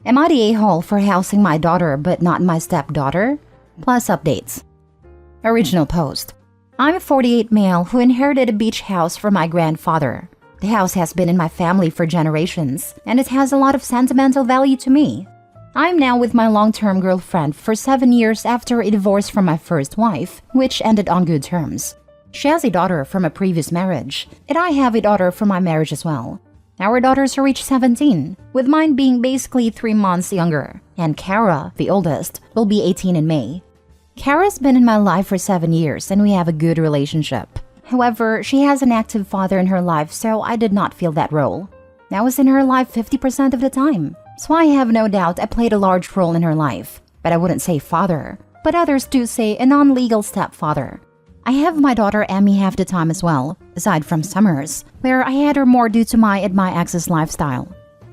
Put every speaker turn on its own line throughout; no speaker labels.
Am I the a-hole for housing my daughter but not my stepdaughter? Plus updates. Original post. I'm a 48 male who inherited a beach house from my grandfather. The house has been in my family for generations, and it has a lot of sentimental value to me. I'm now with my long-term girlfriend for 7 years after a divorce from my first wife, which ended on good terms. She has a daughter from a previous marriage, and I have a daughter from my marriage as well. Our daughters are each 17, with mine being basically 3 months younger, and Kara, the oldest, will be 18 in May. Kara's been in my life for 7 years and we have a good relationship. However, she has an active father in her life, so I did not feel that role. I was in her life 50% of the time, so I have no doubt I played a large role in her life. But I wouldn't say father, but others do say a non-legal stepfather. I have my daughter Emmy half the time as well, aside from summers, where I had her more due to my and my ex's lifestyle.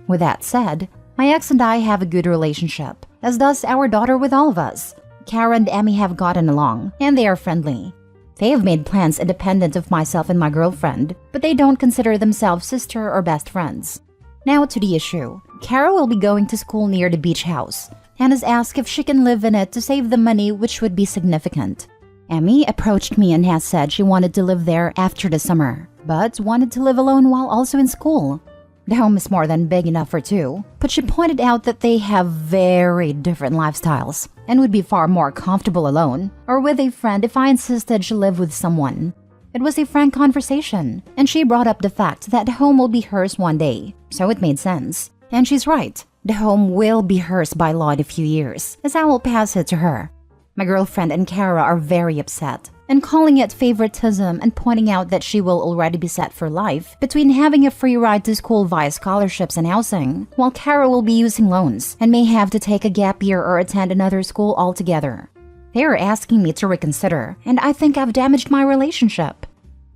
With that said, my ex and I have a good relationship, as does our daughter with all of us. Kara and Emmy have gotten along, and they are friendly. They have made plans independent of myself and my girlfriend, but they don't consider themselves sister or best friends. Now to the issue. Kara will be going to school near the beach house, and has asked if she can live in it to save the money, which would be significant. Emmy approached me and has said she wanted to live there after the summer, but wanted to live alone while also in school. The home is more than big enough for two, but she pointed out that they have very different lifestyles and would be far more comfortable alone or with a friend if I insisted she live with someone. It was a frank conversation, and she brought up the fact that the home will be hers one day, so it made sense. And she's right, the home will be hers by law in a few years, as I will pass it to her. My girlfriend and Kara are very upset, and calling it favoritism and pointing out that she will already be set for life between having a free ride to school via scholarships and housing, while Kara will be using loans and may have to take a gap year or attend another school altogether. They are asking me to reconsider, and I think I've damaged my relationship.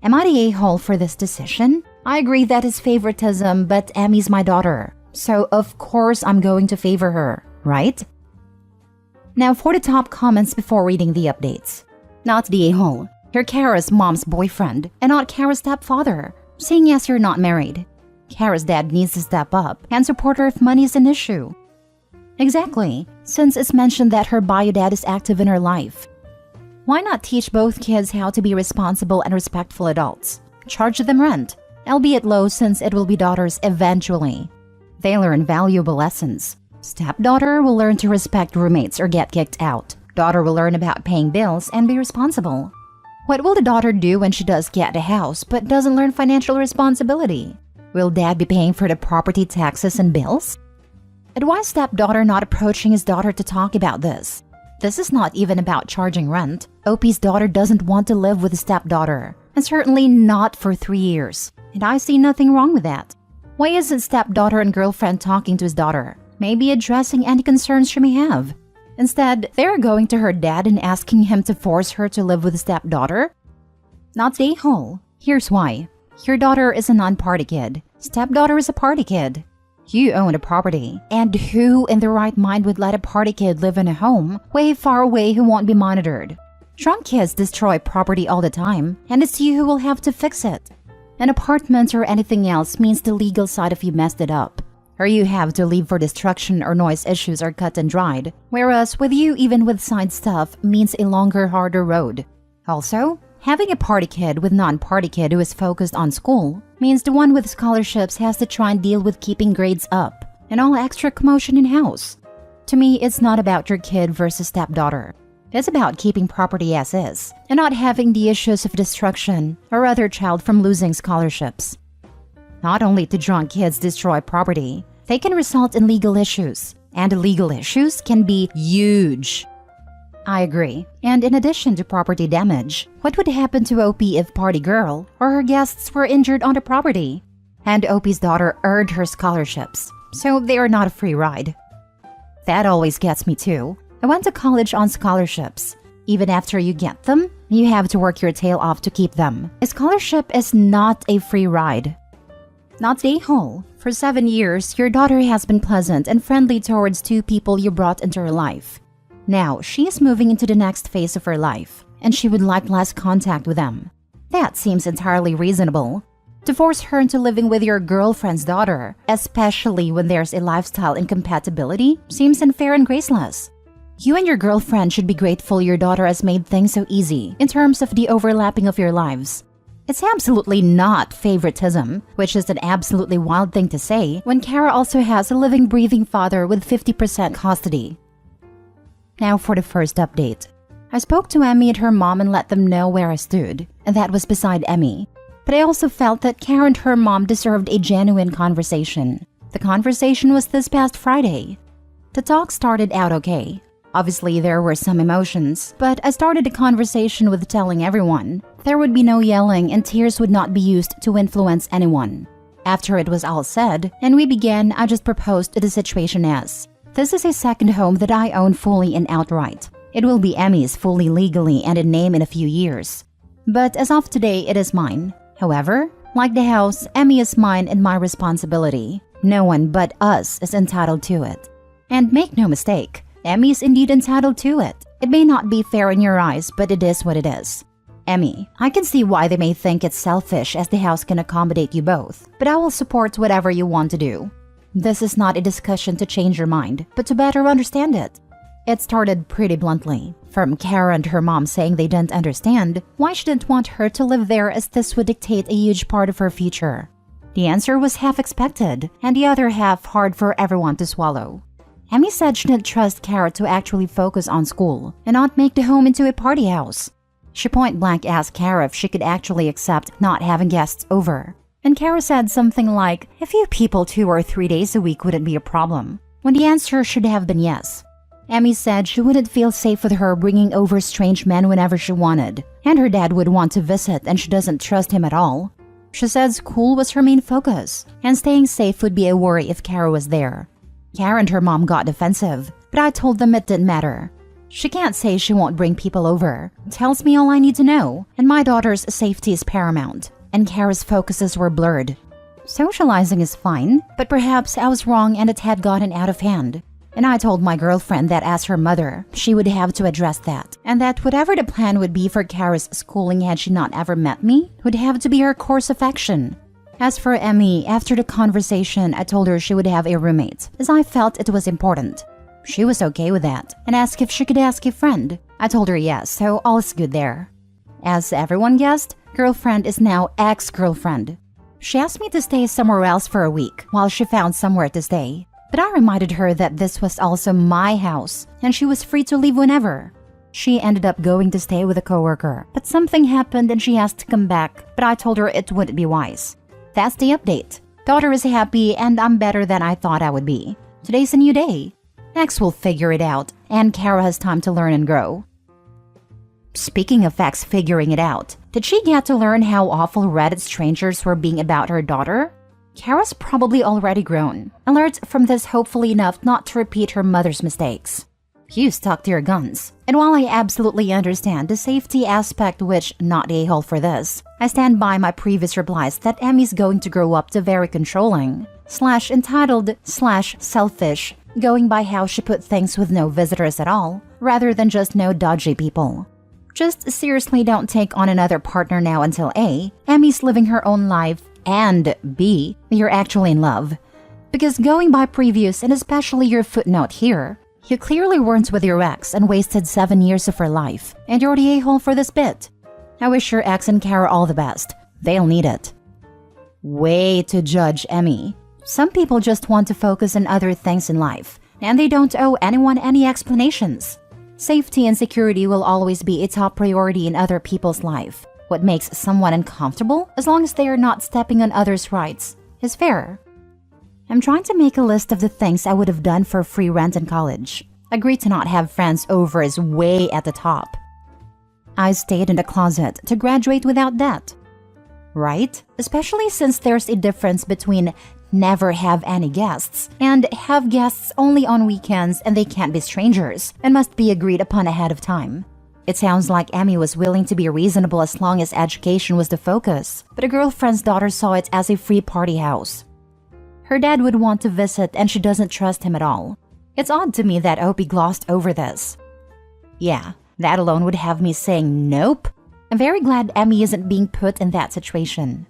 Am I the a-hole for this decision? I agree that is favoritism, but Emmy's my daughter, so of course I'm going to favor her, right? Now for the top comments before reading the updates. Not the a-hole. You're Kara's mom's boyfriend and not Kara's stepfather, seeing as you're not married. Kara's dad needs to step up and support her if money is an issue. Exactly, since it's mentioned that her bio dad is active in her life. Why not teach both kids how to be responsible and respectful adults? Charge them rent, albeit low since it will be daughters eventually. They learn valuable lessons. Stepdaughter will learn to respect roommates or get kicked out. Daughter will learn about paying bills and be responsible. What will the daughter do when she does get a house but doesn't learn financial responsibility? Will dad be paying for the property taxes and bills? And why is stepdaughter not approaching his daughter to talk about this? This is not even about charging rent. OP's daughter doesn't want to live with a stepdaughter, and certainly not for 3 years. And I see nothing wrong with that. Why isn't stepdaughter and girlfriend talking to his daughter? Maybe addressing any concerns she may have. Instead, they're going to her dad and asking him to force her to live with a stepdaughter? Not the a-hole. Here's why. Your daughter is a non-party kid. Stepdaughter is a party kid. You own a property, and who in their right mind would let a party kid live in a home way far away who won't be monitored? Drunk kids destroy property all the time, and it's you who will have to fix it. An apartment or anything else means the legal side of you messed it up, or you have to leave for destruction or noise issues are cut and dried, whereas with you, even with side stuff, means a longer, harder road. Also, having a party kid with non-party kid who is focused on school means the one with scholarships has to try and deal with keeping grades up and all extra commotion in-house. To me, it's not about your kid versus stepdaughter. It's about keeping property as is and not having the issues of destruction or other child from losing scholarships. Not only do drunk kids destroy property, they can result in legal issues, and legal issues can be huge. I agree. And in addition to property damage, what would happen to OP if party girl or her guests were injured on the property? And OP's daughter earned her scholarships, so they are not a free ride. That always gets me too. I went to college on scholarships. Even after you get them, you have to work your tail off to keep them. A scholarship is not a free ride. Not the a-hole. For 7 years, your daughter has been pleasant and friendly towards 2 people you brought into her life. Now, she is moving into the next phase of her life, and she would like less contact with them. That seems entirely reasonable. To force her into living with your girlfriend's daughter, especially when there's a lifestyle incompatibility, seems unfair and graceless. You and your girlfriend should be grateful your daughter has made things so easy in terms of the overlapping of your lives. It's absolutely not favoritism, which is an absolutely wild thing to say when Kara also has a living, breathing father with 50% custody. Now for the first update. I spoke to Emmy and her mom and let them know where I stood, and that was beside Emmy. But I also felt that Kara and her mom deserved a genuine conversation. The conversation was this past Friday. The talk started out okay. Obviously, there were some emotions, but I started the conversation with telling everyone there would be no yelling and tears would not be used to influence anyone. After it was all said and we began, I just proposed the situation as, this is a second home that I own fully and outright. It will be Emmy's fully legally and in name in a few years. But as of today, it is mine. However, like the house, Emmy is mine and my responsibility. No one but us is entitled to it. And make no mistake, Emmy is indeed entitled to it. It may not be fair in your eyes, but it is what it is. Emmy, I can see why they may think it's selfish as the house can accommodate you both, but I will support whatever you want to do. This is not a discussion to change your mind, but to better understand it. It started pretty bluntly, from Kara and her mom saying they didn't understand why she didn't want her to live there as this would dictate a huge part of her future. The answer was half expected, and the other half hard for everyone to swallow. Emmy said she didn't trust Kara to actually focus on school and not make the home into a party house. She point-blank asked Kara if she could actually accept not having guests over. And Kara said something like, a few people 2 or 3 days a week wouldn't be a problem, when the answer should have been yes. Emmy said she wouldn't feel safe with her bringing over strange men whenever she wanted, and her dad would want to visit and she doesn't trust him at all. She said school was her main focus, and staying safe would be a worry if Kara was there. Kara and her mom got defensive, but I told them it didn't matter. She can't say she won't bring people over. Tells me all I need to know, and my daughter's safety is paramount, and Kara's focuses were blurred. Socializing is fine, but perhaps I was wrong and it had gotten out of hand. And I told my girlfriend that as her mother, she would have to address that, and that whatever the plan would be for Kara's schooling had she not ever met me, would have to be her course of action. As for Emmy, after the conversation, I told her she would have a roommate, as I felt it was important. She was okay with that, and asked if she could ask a friend. I told her yes, so all is good there. As everyone guessed, girlfriend is now ex-girlfriend. She asked me to stay somewhere else for a week, while she found somewhere to stay. But I reminded her that this was also my house, and she was free to leave whenever. She ended up going to stay with a coworker, but something happened and she asked to come back, but I told her it wouldn't be wise. That's the update. Daughter is happy and I'm better than I thought I would be. Today's a new day. X will figure it out, and Kara has time to learn and grow. Speaking of X figuring it out, did she get to learn how awful Reddit strangers were being about her daughter? Kara's probably already grown. Alert from this hopefully enough not to repeat her mother's mistakes. You stuck to your guns. And while I absolutely understand the safety aspect, which not a-hole for this, I stand by my previous replies that Emmy's going to grow up to very controlling, /entitled, /selfish, going by how she put things with no visitors at all, rather than just no dodgy people. Just seriously don't take on another partner now until A, Emmy's living her own life, and B, you're actually in love. Because going by previews, and especially your footnote here, you clearly weren't with your ex and wasted 7 years of her life, and you're the a-hole for this bit. I wish your ex and Kara all the best. They'll need it. Way to judge Emmy. Some people just want to focus on other things in life, and they don't owe anyone any explanations. Safety and security will always be a top priority in other people's life. What makes someone uncomfortable, as long as they are not stepping on others' rights, is fair. I'm trying to make a list of the things I would have done for free rent in college. Agree to not have friends over is way at the top. I stayed in the closet to graduate without debt. Right? Especially since there's a difference between never have any guests and have guests only on weekends and they can't be strangers and must be agreed upon ahead of time. It sounds like Emmy was willing to be reasonable as long as education was the focus, but a girlfriend's daughter saw it as a free party house. Her dad would want to visit and she doesn't trust him at all. It's odd to me that Opie glossed over this. Yeah, that alone would have me saying nope. I'm very glad Emmy isn't being put in that situation.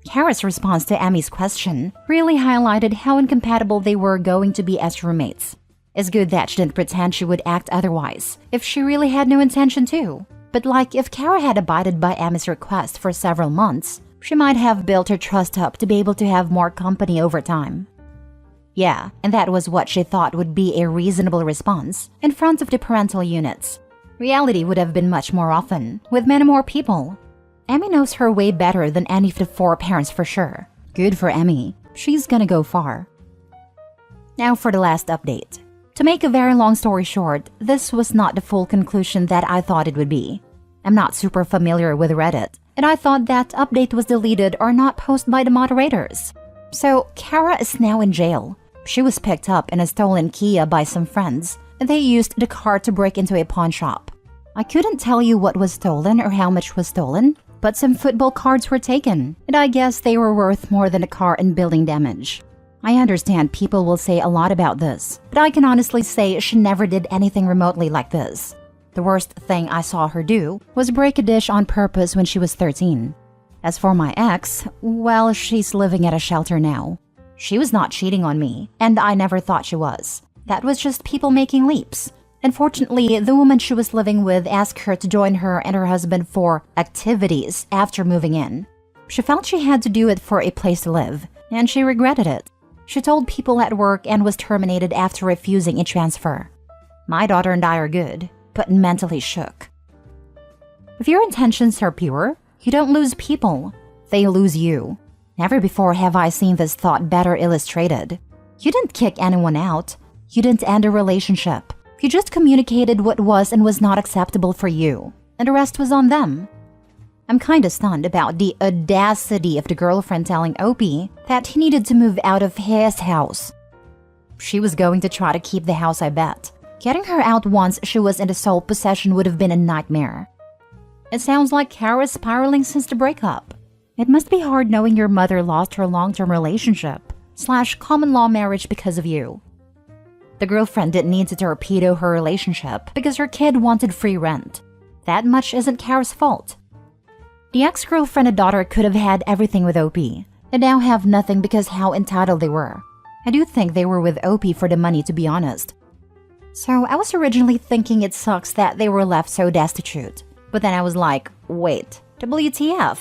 Kara's response to Emmy's question really highlighted how incompatible they were going to be as roommates. It's good that she didn't pretend she would act otherwise, if she really had no intention to. But like, if Kara had abided by Emmy's request for several months, she might have built her trust up to be able to have more company over time. Yeah, and that was what she thought would be a reasonable response in front of the parental units. Reality would have been much more often, with many more people. Emmy knows her way better than any of the 4 parents for sure. Good for Emmy. She's gonna go far. Now for the last update. To make a very long story short, this was not the full conclusion that I thought it would be. I'm not super familiar with Reddit, and I thought that update was deleted or not posted by the moderators. So, Kara is now in jail. She was picked up in a stolen Kia by some friends, and they used the car to break into a pawn shop. I couldn't tell you what was stolen or how much was stolen, but some football cards were taken, and I guess they were worth more than a car and building damage. I understand people will say a lot about this, but I can honestly say she never did anything remotely like this. The worst thing I saw her do was break a dish on purpose when she was 13. As for my ex, well, she's living at a shelter now. She was not cheating on me, and I never thought she was. That was just people making leaps. Unfortunately, the woman she was living with asked her to join her and her husband for activities after moving in. She felt she had to do it for a place to live, and she regretted it. She told people at work and was terminated after refusing a transfer. My daughter and I are good, but mentally shook. If your intentions are pure, you don't lose people, they lose you. Never before have I seen this thought better illustrated. You didn't kick anyone out. You didn't end a relationship. You just communicated what was and was not acceptable for you, and the rest was on them. I'm kinda stunned about the audacity of the girlfriend telling Opie that he needed to move out of his house. She was going to try to keep the house, I bet. Getting her out once she was in the sole possession would have been a nightmare. It sounds like Kara's spiraling since the breakup. It must be hard knowing your mother lost her long-term relationship / common law marriage because of you. The girlfriend didn't need to torpedo her relationship because her kid wanted free rent. That much isn't Kara's fault. The ex-girlfriend and daughter could have had everything with Opie, and now have nothing because how entitled they were. I do think they were with Opie for the money, to be honest. So I was originally thinking it sucks that they were left so destitute. But then I was like, wait, WTF?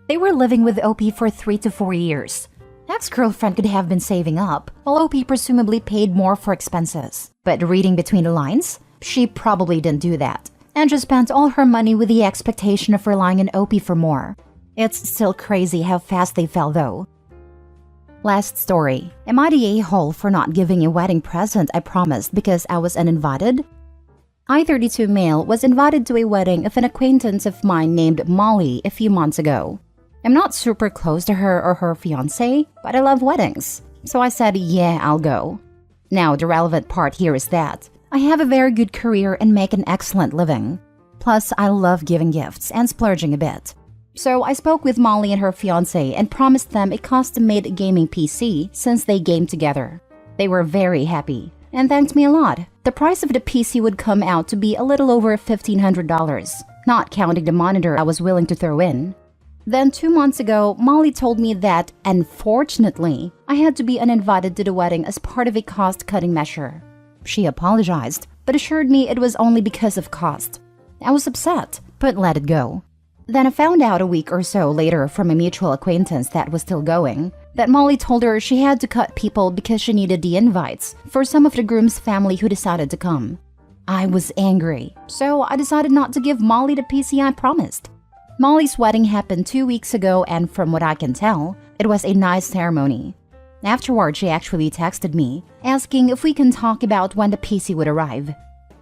They were living with Opie for 3 to 4 years. Ex-girlfriend could have been saving up, while Opie presumably paid more for expenses. But reading between the lines, she probably didn't do that, and just spent all her money with the expectation of relying on Opie for more. It's still crazy how fast they fell though. Last story. Am I the a-hole for not giving a wedding present I promised because I was uninvited? I-32 male was invited to a wedding of an acquaintance of mine named Molly a few months ago. I'm not super close to her or her fiancé, but I love weddings, so I said, yeah, I'll go. Now, the relevant part here is that I have a very good career and make an excellent living. Plus, I love giving gifts and splurging a bit. So I spoke with Molly and her fiancé and promised them a custom-made gaming PC since they game together. They were very happy and thanked me a lot. The price of the PC would come out to be a little over $1,500, not counting the monitor I was willing to throw in. Then 2 months ago, Molly told me that, unfortunately, I had to be uninvited to the wedding as part of a cost-cutting measure. She apologized, but assured me it was only because of cost. I was upset, but let it go. Then I found out a week or so later from a mutual acquaintance that was still going, that Molly told her she had to cut people because she needed the invites for some of the groom's family who decided to come. I was angry, so I decided not to give Molly the PC I promised. Molly's wedding happened 2 weeks ago, and from what I can tell, it was a nice ceremony. Afterward, she actually texted me, asking if we can talk about when the PC would arrive.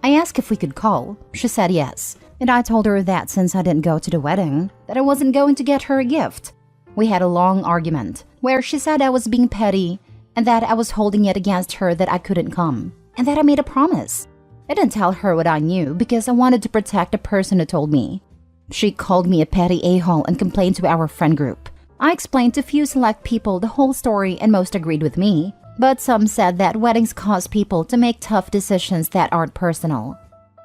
I asked if we could call. She said yes, and I told her that since I didn't go to the wedding, that I wasn't going to get her a gift. We had a long argument, where she said I was being petty, and that I was holding it against her that I couldn't come, and that I made a promise. I didn't tell her what I knew because I wanted to protect the person who told me. She called me a petty a-hole and complained to our friend group. I explained to few select people the whole story and most agreed with me, but some said that weddings cause people to make tough decisions that aren't personal.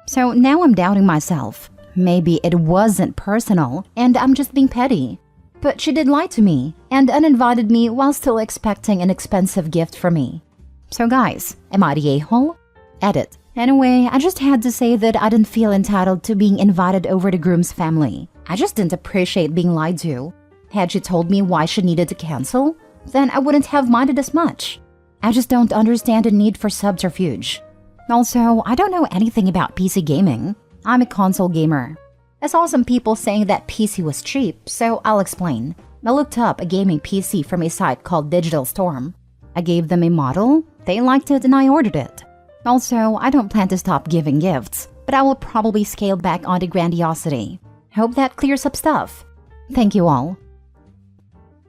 So now I'm doubting myself. Maybe it wasn't personal and I'm just being petty. But she did lie to me and uninvited me while still expecting an expensive gift from me. So guys, am I the a-hole? Edit. Anyway, I just had to say that I didn't feel entitled to being invited over the groom's family. I just didn't appreciate being lied to. Had she told me why she needed to cancel, then I wouldn't have minded as much. I just don't understand the need for subterfuge. Also, I don't know anything about PC gaming. I'm a console gamer. I saw some people saying that PC was cheap, so I'll explain. I looked up a gaming PC from a site called Digital Storm. I gave them a model, they liked it, and I ordered it. Also, I don't plan to stop giving gifts, but I will probably scale back on the grandiosity. Hope that clears up stuff. Thank you all.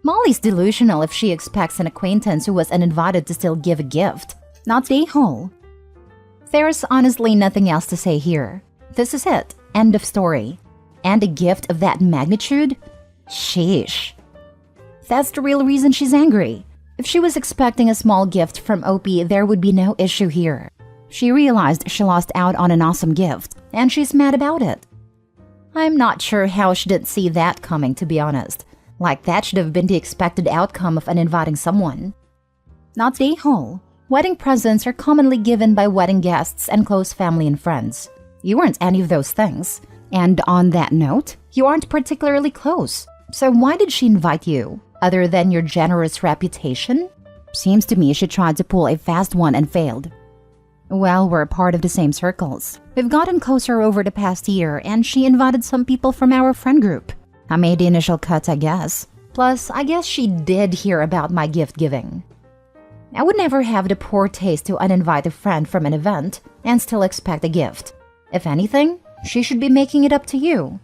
Molly's delusional if she expects an acquaintance who was uninvited to still give a gift. Not the a-hole. There's honestly nothing else to say here. This is it. End of story. And a gift of that magnitude? Sheesh. That's the real reason she's angry. If she was expecting a small gift from OP, there would be no issue here. She realized she lost out on an awesome gift, and she's mad about it. I'm not sure how she didn't see that coming, to be honest. Like that should have been the expected outcome of uninviting someone. Not the a-hole. Wedding presents are commonly given by wedding guests and close family and friends. You weren't any of those things. And on that note, you aren't particularly close. So why did she invite you, other than your generous reputation? Seems to me she tried to pull a fast one and failed. Well, we're part of the same circles. We've gotten closer over the past year, and she invited some people from our friend group. I made the initial cut, I guess. Plus, I guess she did hear about my gift giving. I would never have the poor taste to uninvite a friend from an event and still expect a gift. If anything, she should be making it up to you.